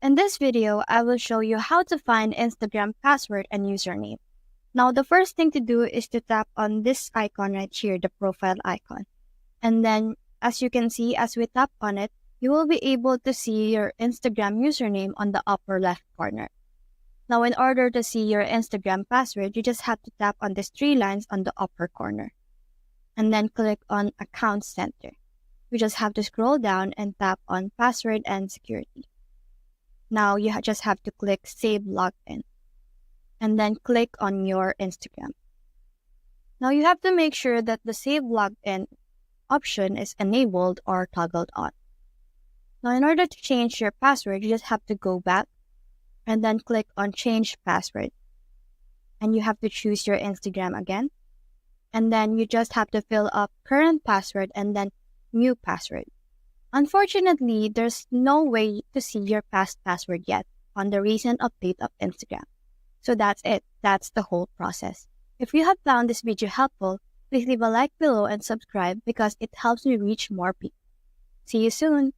In this video, I will show you how to find Instagram password and username. Now, the first thing to do is to tap on this icon right here, the profile icon. And then, as you can see, as we tap on it, you will be able to see your Instagram username on the upper left corner. Now, in order to see your Instagram password, you just have to tap on these three lines on the upper corner. And then click on Account Center. You just have to scroll down and tap on Password and Security. Now you just have to click Save Login and then click on your Instagram. Now you have to make sure that the Save Login option is enabled or toggled on. Now in order to change your password, you just have to go back and then click on Change Password. And you have to choose your Instagram again. And then you just have to fill up current password and then new password. Unfortunately, there's no way to see your past password yet on the recent update of Instagram. So that's it. That's the whole process. If you have found this video helpful, please leave a like below and subscribe because it helps me reach more people. See you soon!